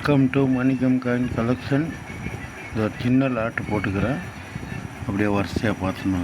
Welcome to மணிக்கம் coin collection. இது ஒரு சின்ன லாட்டு போட்டுக்கிறேன், அப்படியே வரிசையாக பார்த்துன்னு.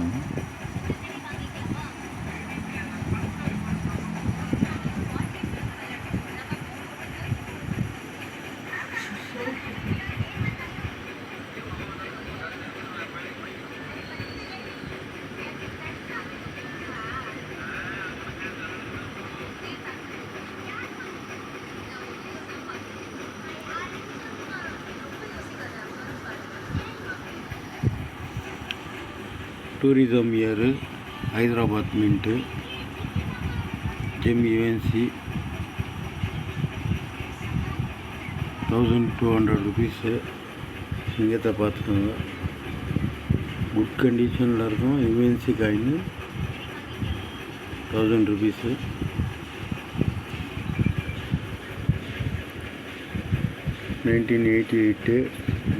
Tourism year Hyderabad mint gem UNC 1200 rupees. சிங்கத்தை பார்த்துக்கோங்க, குட் கண்டிஷனில் இருக்கும். UNC coin 1000 rupees. $1988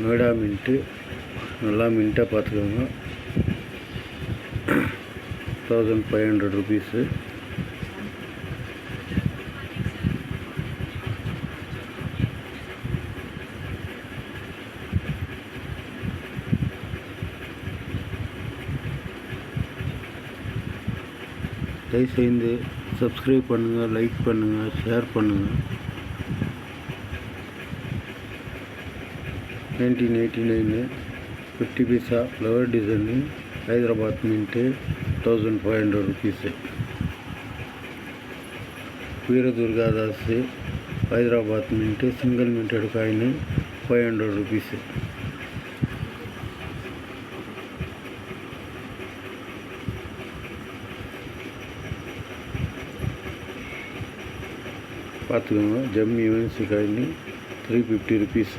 Noida mint, நல்லா மின்ட்டாக பார்த்துக்கோங்க. 1500 rupees. தயவுசெய்து சப்ஸ்கிரைப் பண்ணுங்கள், லைக் பண்ணுங்கள், ஷேர் பண்ணுங்கள். 1989 50 paisa flower design Hyderabad mint 1500 rupees. Veer Durgadas Hyderabad mint single minted coin 500 rupees. பார்த்துக்கோங்க. Gem UNC coin 350 rupees.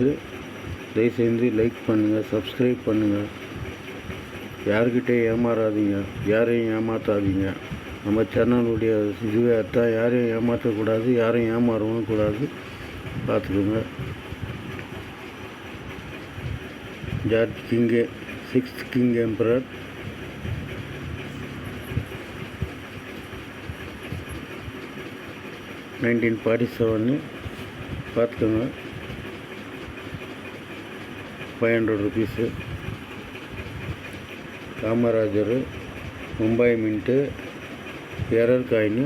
தயவுசெய்து லைக் பண்ணுங்கள், சப்ஸ்கிரைப் பண்ணுங்கள். யார்கிட்டே ஏமாறாதீங்க, யாரையும் ஏமாற்றாதீங்க. நம்ம சேனலுடைய இதுவே அதான், யாரையும் ஏமாற்றக்கூடாது, யாரையும் ஏமாறவும் கூடாது. பார்த்துக்கோங்க. George king 6th king emperor 1947. பார்த்துக்கோங்க. 500 rupees. Kamarajar Mumbai mint error coin.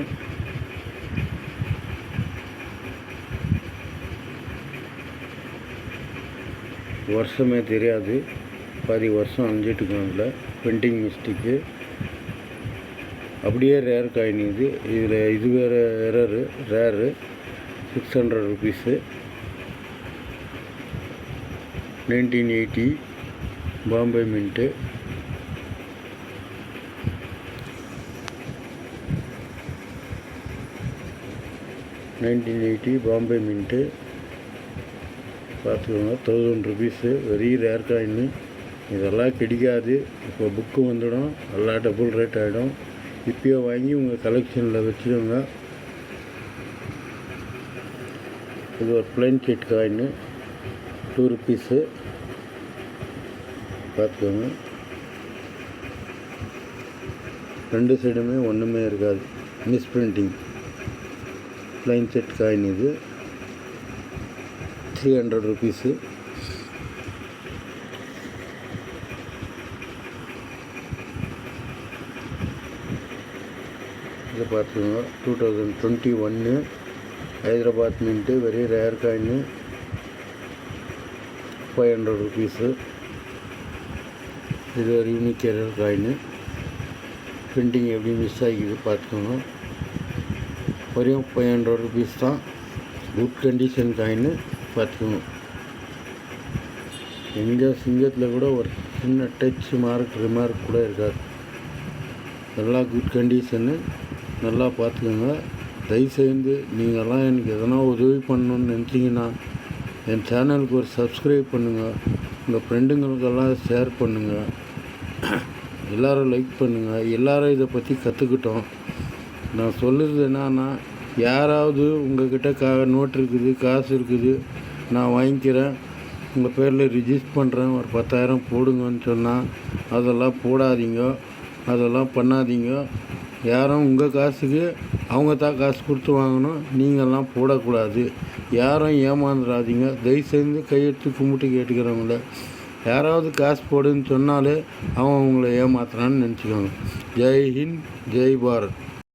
வருஷமே தெரியாது, பாதி வருஷம் அஞ்சிட்டுக்காங்கல, பெண்டிங் மிஸ்டேக்கு. அப்படியே ரேர் காயின் இது. இது வேறு error, rare 600 rupees. 1980 Bombay mint. Bombay mint பார்த்துக்கோங்க. 1000 rupees. Very rare coin. இதெல்லாம் கிடைக்காது. இப்போ புக்கு வந்துடும், எல்லாம் டபுள் ரேட் ஆகிடும். இப்போயே வாங்கி உங்கள் கலெக்ஷனில் வச்சுக்கோங்க. இது ஒரு பிளைன் கிட் காயின் 2 rupees. பார்த்துக்கோங்க. ரெண்டு சைடுமே ஒன்றுமே இருக்காது, miss printing. Plain set coin இது 300 rupees. இது பார்த்துக்கோங்க. 2021 Hyderabad mint, very rare coin 500 rupees. இது ஒரு யூனிக் எரர் காயின். பிரிண்டிங் எப்படி மிஸ் ஆகிக்குது பார்த்துக்கோங்க. வெறும் 500 rupees தான். Good condition coin. பார்த்துக்கோங்க. எங்கள் சிங்கத்தில் கூட ஒரு சின்ன டச் ரிமார்க் கூட இருக்காது. நல்லா குட் கண்டிஷனு, நல்லா பார்த்துக்கோங்க. தயவுசெய்து நீங்கள்லாம் எனக்கு எதனா உதவி பண்ணணுன்னு நினச்சிங்கன்னா என் சேனலுக்கு ஒரு சப்ஸ்கிரைப் பண்ணுங்கள், உங்கள் ஃப்ரெண்டுங்களுக்கெல்லாம் ஷேர் பண்ணுங்கள், எல்லோரும் லைக் பண்ணுங்கள். எல்லோரும் இதை பற்றி கற்றுக்கிட்டோம். நான் சொல்லுறது என்னன்னா, யாராவது உங்கள்கிட்ட நோட் இருக்குது, காசு இருக்குது, நான் வாங்கிக்கிறேன், உங்கள் பேரில் ரிஜிஸ்டர் பண்ணுறேன், ஒரு 10,000 போடுங்கன்னு சொன்னால் அதெல்லாம் போடாதீங்க, அதெல்லாம் பண்ணாதீங்க. யாரும் உங்கள் காசுக்கு அவங்க தான் காசு கொடுத்து வாங்கணும், நீங்கள்லாம் போடக்கூடாது. யாரும் ஏமாந்துடாதீங்க. தயவுசெய்து கையெடுத்து கும்பிட்டு கேட்டுக்கிறவங்கள, யாராவது காசு போடுன்னு சொன்னாலே அவன் உங்களை ஏமாத்துறான்னு நினச்சிக்கோங்க. ஜெய் ஹிந்த், ஜெய் பாரத்.